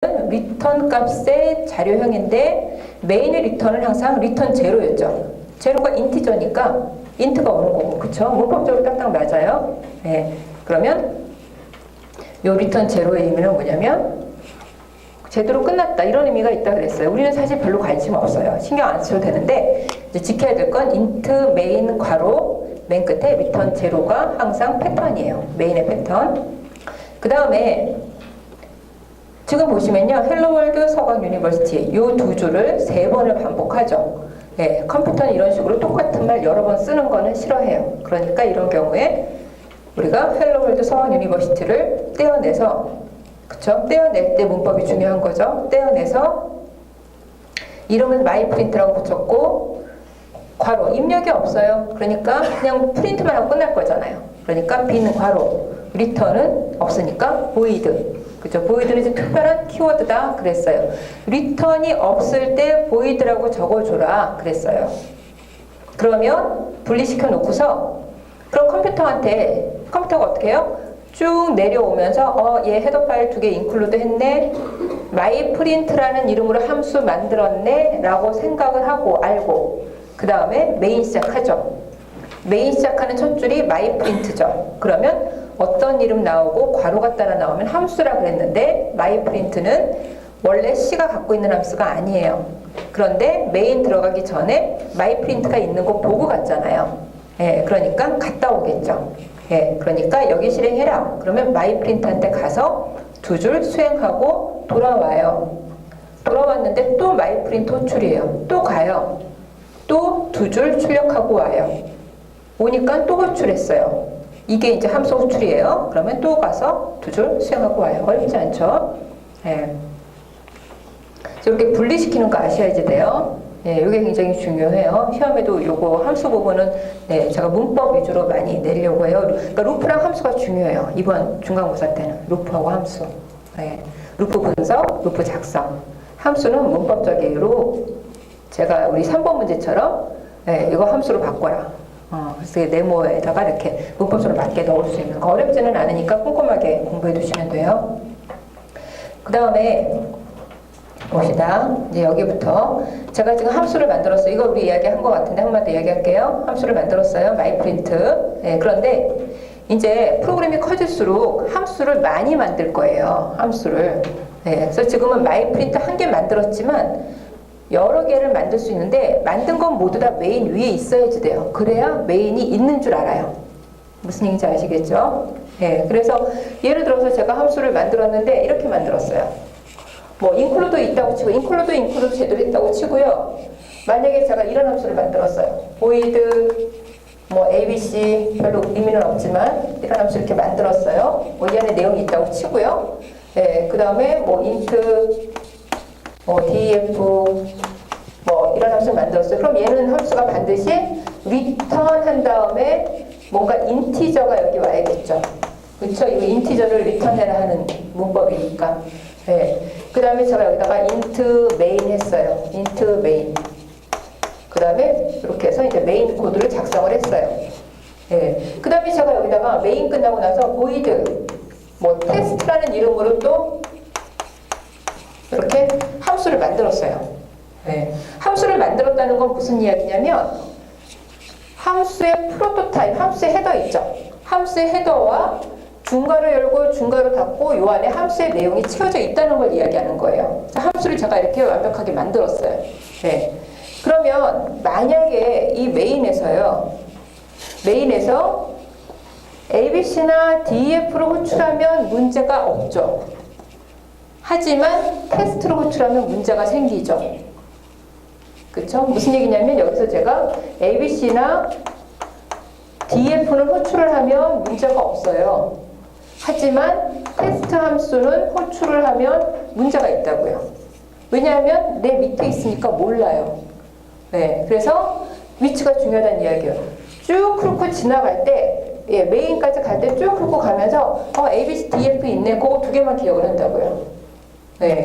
리턴 값의 자료형인데 메인의 리턴은 항상 리턴 제로였죠. 제로가 인티저니까 인트가 오는 거고, 그쵸? 문법적으로 딱딱 맞아요. 네. 그러면 요 리턴 제로의 의미는 뭐냐면 제대로 끝났다 이런 의미가 있다 그랬어요. 우리는 사실 별로 관심 없어요. 신경 안 써도 되는데 이제 지켜야 될 건 인트 메인 괄호 맨 끝에 리턴 제로가 항상 패턴이에요. 메인의 패턴. 그 다음에 지금 보시면요, 헬로월드 서강 유니버시티 요 두 줄을 3번을 반복하죠. 예, 컴퓨터는 이런 식으로 똑같은 말 여러 번 쓰는 거는 싫어해요. 그러니까 이런 경우에 우리가 헬로월드 서강 유니버시티를 떼어내서, 그쵸? 떼어낼 때 문법이 중요한 거죠. 떼어내서 이름은 마이프린트라고 붙였고 괄호 입력이 없어요. 그러니까 그냥 프린트만 하고 끝날 거잖아요. 그러니까 빈 괄호 리턴은 없으니까 void. 그죠? 보이드는 이제 특별한 키워드다 그랬어요. 리턴이 없을 때 보이드라고 적어줘라 그랬어요. 그러면 분리시켜 놓고서 그럼 컴퓨터가 어떻게 해요? 쭉 내려오면서 얘 헤더 파일 2개 인클루드 했네, myprint라는 이름으로 함수 만들었네 라고 생각을 하고 알고 그 다음에 메인 시작하죠. 메인 시작하는 첫 줄이 myprint죠. 그러면 어떤 이름 나오고 괄호가 따라 나오면 함수라 그랬는데 myprint는 원래 C가 갖고 있는 함수가 아니에요. 그런데 메인 들어가기 전에 myprint가 있는 거 보고 갔잖아요. 예, 그러니까 갔다 오겠죠. 예, 그러니까 여기 실행해라. 그러면 myprint한테 가서 2줄 수행하고 돌아와요. 돌아왔는데 또 myprint 호출이에요. 또 가요. 또 2줄 출력하고 와요. 오니까 또 호출했어요. 이게 이제 함수 호출이에요. 그러면 또 가서 2줄 수행하고 와요. 어렵지 않죠? 예. 이렇게 분리시키는 거 아셔야지 돼요. 예, 이게 굉장히 중요해요. 시험에도 요거 함수 부분은 제가 문법 위주로 많이 내려고 해요. 그러니까 루프랑 함수가 중요해요. 이번 중간고사 때는 루프하고 함수. 예. 루프 분석, 루프 작성. 함수는 문법적 이유로 제가 우리 3번 문제처럼 이거 함수로 바꿔라. 그래서 네모에다가 이렇게 문법적으로 맞게 넣을 수 있는 거. 어렵지는 않으니까 꼼꼼하게 공부해 두시면 돼요. 그 다음에 봅시다. 이제 여기부터 제가 지금 함수를 만들었어요. 이거 우리 이야기한 것 같은데 한 번 더 이야기할게요. 함수를 만들었어요. myprint. 그런데 이제 프로그램이 커질수록 함수를 많이 만들 거예요. 함수를. 그래서 지금은 myprint 한 개 만들었지만 여러 개를 만들 수 있는데 만든 건 모두 다 메인 위에 있어야지 돼요. 그래야 메인이 있는 줄 알아요. 무슨 얘기인지 아시겠죠? 그래서 예를 들어서 제가 함수를 만들었는데 이렇게 만들었어요. 뭐 include 있다고 치고 include 제대로 했다고 치고요. 만약에 제가 이런 함수를 만들었어요. void 뭐 abc 별로 의미는 없지만 이런 함수 이렇게 만들었어요. 뭐 이 안에 내용이 있다고 치고요. 그 다음에 뭐 int df 뭐 이런 함수를 만들었어요. 그럼 얘는 함수가 반드시 return 한 다음에 뭔가 인티저가 여기 와야겠죠. 그렇죠? 이 인티저를 리턴해라 하는 문법이니까. 그 다음에 제가 여기다가 int main 했어요. int main. 그 다음에 이렇게 해서 이제 메인 코드를 작성을 했어요. 그 다음에 제가 여기다가 메인 끝나고 나서 void 뭐 test라는 이름으로 또 이렇게 함수를 만들었어요. 함수를 만들었다는 건 무슨 이야기냐면 함수의 프로토타입, 함수의 헤더 있죠. 함수의 헤더와 중괄호 열고 중괄호 닫고 요 안에 함수의 내용이 채워져 있다는 걸 이야기하는 거예요. 함수를 제가 이렇게 완벽하게 만들었어요. 그러면 만약에 이 메인에서 ABC나 DEF로 호출하면 문제가 없죠. 하지만 테스트로 호출하면 문제가 생기죠. 그쵸? 무슨 얘기냐면 여기서 제가 ABC나 DF는 호출을 하면 문제가 없어요. 하지만 테스트 함수는 호출을 하면 문제가 있다고요. 왜냐하면 내 밑에 있으니까 몰라요. 그래서 위치가 중요하다는 이야기예요. 쭉 훑고 지나갈 때 메인까지 갈 때 쭉 훑고 가면서 ABC, DF 있네. 그거 2개만 기억을 한다고요.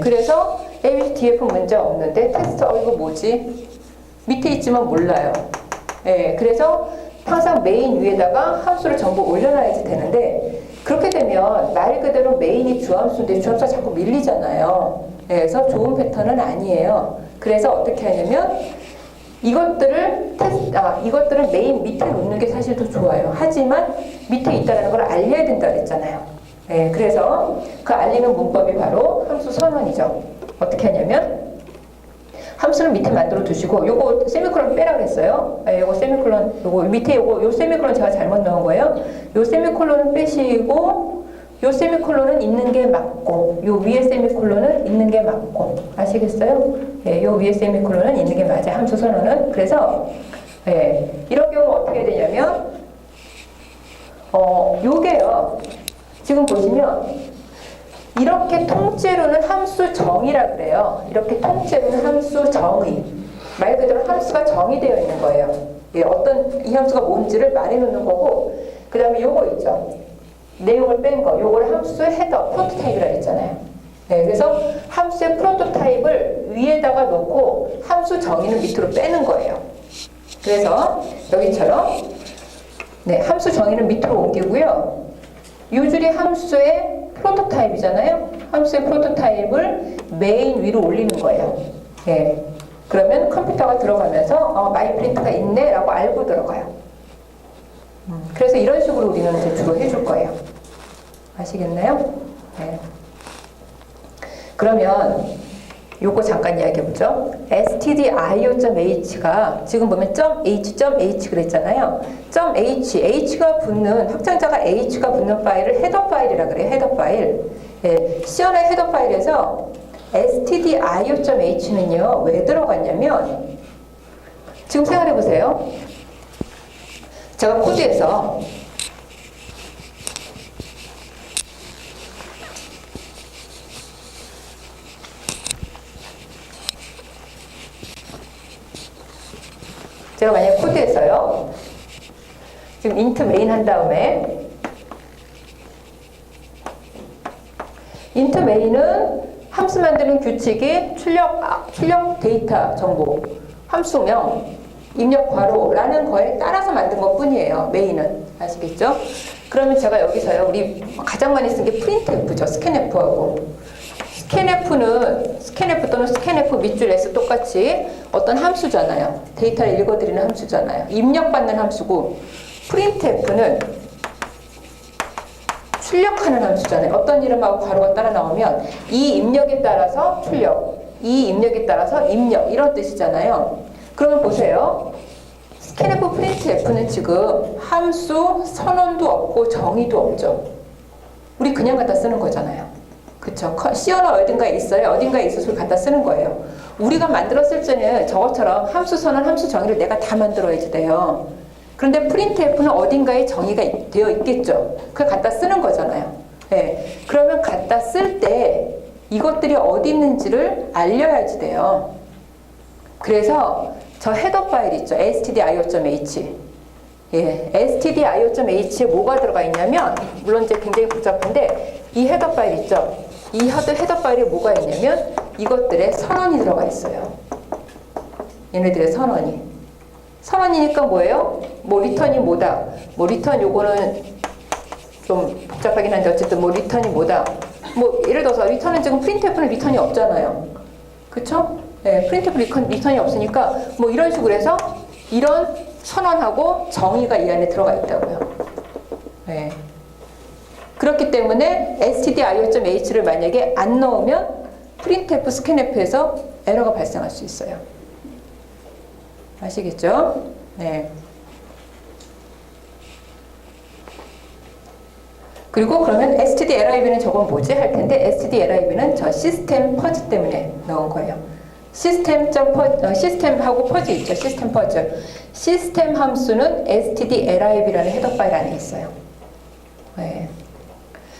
그래서 ABC, DF 문제 없는데 테스트 이거 뭐지? 밑에 있지만 몰라요. 그래서 항상 메인 위에다가 함수를 전부 올려놔야지 되는데 그렇게 되면 말 그대로 메인이 주함수인데 주함수가 자꾸 밀리잖아요. 네, 그래서 좋은 패턴은 아니에요. 그래서 어떻게 하냐면 이것들을 메인 밑에 놓는 게 사실 더 좋아요. 하지만 밑에 있다는 걸 알려야 된다 그랬잖아요. 네, 그래서 그 알리는 문법이 바로 함수 선언이죠. 어떻게 하냐면 함수는 밑에 만들어 두시고 요거 세미콜론 빼라 그랬어요. 네, 요거 세미콜론 요거 밑에 요 세미콜론 제가 잘못 넣은 거예요. 요 세미콜론은 빼시고 요 세미콜론은 있는 게 맞고 요 위에 세미콜론은 있는 게 맞고 아시겠어요? 예, 요 위에 세미콜론은 있는 게 맞아요. 함수 선언은. 그래서 예, 이런 경우 어떻게 해야 되냐면 요게요. 지금 보시면 이렇게 통째로는 함수 정의라 그래요. 이렇게 통째로는 함수 정의. 말 그대로 함수가 정의되어 있는 거예요. 예, 어떤 이 함수가 뭔지를 말해 놓는 거고 그 다음에 요거 있죠. 내용을 뺀 거. 요거를 함수의 헤더, 프로토타입이라고 했잖아요. 네, 그래서 함수의 프로토타입을 위에다가 놓고 함수 정의는 밑으로 빼는 거예요. 그래서 여기처럼 네, 함수 정의는 밑으로 옮기고요. 요 줄이 함수의 프로토타입이잖아요. 함수의 프로토타입을 메인 위로 올리는 거예요. 네, 그러면 컴퓨터가 들어가면서 마이 프린트가 있네 라고 알고 들어가요. 그래서 이런 식으로 우리는 이제 주로 해줄 거예요. 아시겠나요? 네. 그러면 요거 잠깐 이야기해보죠. stdio.h가 지금 보면 .h 그랬잖아요. .h가 붙는 확장자가 h가 붙는 파일을 헤더 파일이라 그래요. 헤더 파일. 예, C언의 헤더 파일에서 stdio.h는요 왜 들어갔냐면 지금 생각해보세요. 제가 코드에서 만약에 코드에서요 지금 int main 한 다음에 int main은 함수 만드는 규칙이 출력 데이터 정보 함수명 입력 괄호라는 거에 따라서 만든 것 뿐이에요. 메인은. 아시겠죠? 그러면 제가 여기서요. 우리 가장 많이 쓴 게 printf죠. scanf하고. scanf 또는 scanf 밑줄 s 똑같이 어떤 함수잖아요. 데이터를 읽어드리는 함수잖아요. 입력받는 함수고 printf는 출력하는 함수잖아요. 어떤 이름하고 괄호가 따라 나오면 이 입력에 따라서 출력, 이 입력에 따라서 입력 이런 뜻이잖아요. 그러면 보세요. scanf, printf는 지금 함수 선언도 없고 정의도 없죠. 우리 그냥 갖다 쓰는 거잖아요. 그쵸? C언어 어딘가에 있어요. 어딘가에 있어서 갖다 쓰는 거예요. 우리가 만들었을 때는 저것처럼 함수 선언, 함수 정의를 내가 다 만들어야지 돼요. 그런데 printf는 어딘가에 정의가 되어 있겠죠. 그걸 갖다 쓰는 거잖아요. 네. 그러면 갖다 쓸 때 이것들이 어디 있는지를 알려야지 돼요. 그래서 저 헤더 파일 있죠. stdio.h. 예, stdio.h에 뭐가 들어가 있냐면, 물론 이제 굉장히 복잡한데, 이 헤더 파일 있죠. 이 헤더 파일에 뭐가 있냐면, 이것들의 선언이 들어가 있어요. 얘네들의 선언이. 선언이니까 뭐예요? 뭐 리턴이 뭐다. 뭐 리턴 요거는 좀 복잡하긴 한데 어쨌든 뭐 리턴이 뭐다. 뭐 예를 들어서 리턴은 지금 printf는 리턴이 없잖아요. 그쵸? 네, printf 리턴이 없으니까 뭐 이런 식으로 해서 이런 선언하고 정의가 이 안에 들어가 있다고요. 네. 그렇기 때문에 stdio.h를 만약에 안 넣으면 printf, scanf에서 에러가 발생할 수 있어요. 아시겠죠? 네. 그리고 그러면 stdlib는 저건 뭐지? 할 텐데 stdlib는 저 시스템 퍼즈 때문에 넣은 거예요. 시스템하고 퍼즈 있죠. 시스템 퍼즈. 시스템 함수는 stdlib라는 헤더 파일 안에 있어요. 네.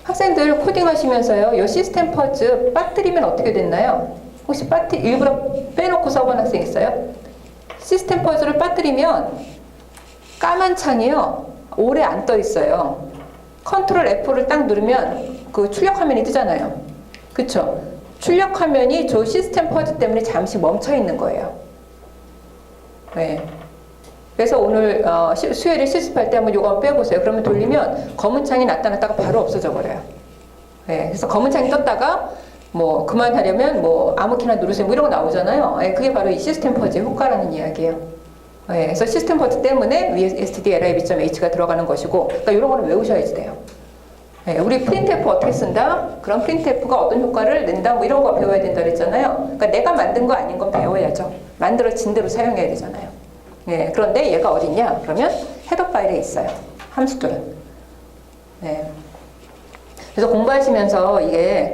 학생들 코딩 하시면서요. 이 시스템 퍼즈 빠뜨리면 어떻게 됐나요? 혹시 일부러 빼놓고 써본 학생 있어요? 시스템 퍼즐을 빠뜨리면 까만 창이요. 오래 안 떠 있어요. 컨트롤 F를 딱 누르면 그 출력 화면이 뜨잖아요. 그쵸? 출력 화면이 저 시스템 퍼즐 때문에 잠시 멈춰 있는 거예요. 네. 그래서 오늘 수요일에 실습할 때 한번 요거 한번 빼보세요. 그러면 돌리면 검은 창이 나타났다가 바로 없어져 버려요. 예, 그래서 검은 창이 떴다가 뭐 그만하려면 뭐 아무 키나 누르세요 뭐 이런 거 나오잖아요. 예, 그게 바로 이 시스템 퍼즈의 효과라는 이야기예요. 예, 그래서 시스템 퍼즈 때문에 위에 stdlib.h가 들어가는 것이고, 그러니까 이런 거는 외우셔야지 돼요. 예, 우리 프린트F 어떻게 쓴다? 그럼 프린트F가 어떤 효과를 낸다? 뭐 이런 거 배워야 된다 그랬잖아요. 그러니까 내가 만든 거 아닌 건 배워야죠. 만들어진 대로 사용해야 되잖아요. 예, 그런데 얘가 어딨냐? 그러면 헤더 파일에 있어요. 함수들은. 예. 그래서 공부하시면서 이게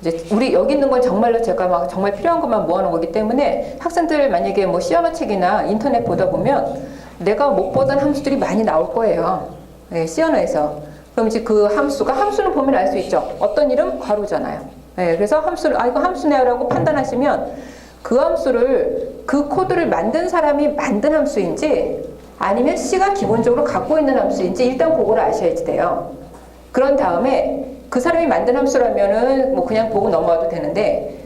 이제 우리 여기 있는 건 정말로 제가 막 정말 필요한 것만 모아놓은 거기 때문에 학생들 만약에 뭐 시어너 책이나 인터넷 보다 보면 내가 못 보던 함수들이 많이 나올 거예요. 예, 시어너에서. 그럼 이제 그 함수는 보면 알 수 있죠. 어떤 이름? 괄호잖아요. 예, 그래서 이거 함수네요라고 판단하시면 그 함수를, 그 코드를 만든 사람이 만든 함수인지 아니면 C가 기본적으로 갖고 있는 함수인지 일단 그걸 아셔야지 돼요. 그런 다음에 그 사람이 만든 함수라면은 뭐 그냥 보고 넘어가도 되는데,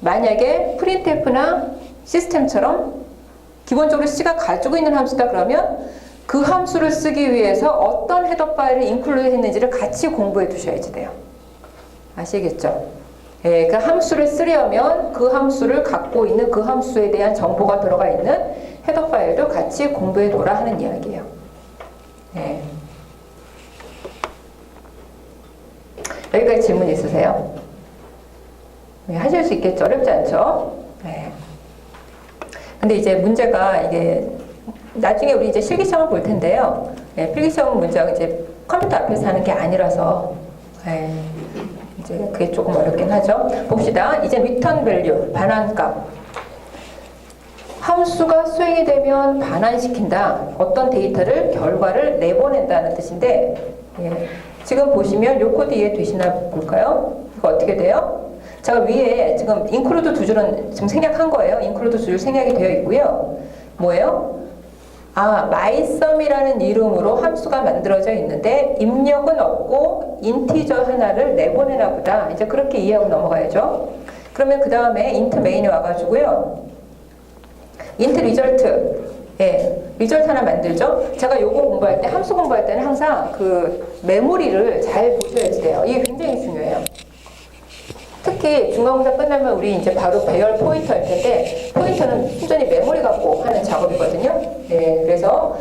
만약에 printf나 시스템처럼 기본적으로 C가 가지고 있는 함수다 그러면 그 함수를 쓰기 위해서 어떤 헤더 파일을 인클루드 했는지를 같이 공부해 두셔야지 돼요. 아시겠죠? 예, 그 함수를 쓰려면 그 함수를 갖고 있는 그 함수에 대한 정보가 들어가 있는 헤더 파일도 같이 공부해 둬라 하는 이야기예요. 예. 여기까지 질문 있으세요? 네, 하실 수 있겠죠? 어렵지 않죠? 네. 근데 이제 문제가 이게 나중에 우리 이제 실기시험을 볼 텐데요. 네, 필기시험 문제가 이제 컴퓨터 앞에서 하는 게 아니라서 네, 이제 그게 조금 어렵긴 하죠. 봅시다. 이제 return value, 반환값. 함수가 수행이 되면 반환시킨다. 어떤 데이터를, 결과를 내보낸다는 뜻인데, 예. 지금 보시면 요 코드 이해되시나 볼까요? 이거 어떻게 돼요? 제가 위에 지금 include 두 줄은 지금 생략한 거예요. include 두 줄 생략이 되어 있고요. 뭐예요? mysum이라는 이름으로 함수가 만들어져 있는데 입력은 없고 인티저 하나를 내보내나 보다. 이제 그렇게 이해하고 넘어가야죠. 그러면 그 다음에 int main이 와가지고요. int result. 예, 리절트 하나 만들죠. 제가 요거 공부할 때, 함수 공부할 때는 항상 그 메모리를 잘 보셔야지 돼요. 이게 굉장히 중요해요. 특히 중간고사 끝나면 우리 이제 바로 배열 포인터 할 텐데, 포인터는 순전히 메모리 갖고 하는 작업이거든요. 네, 그래서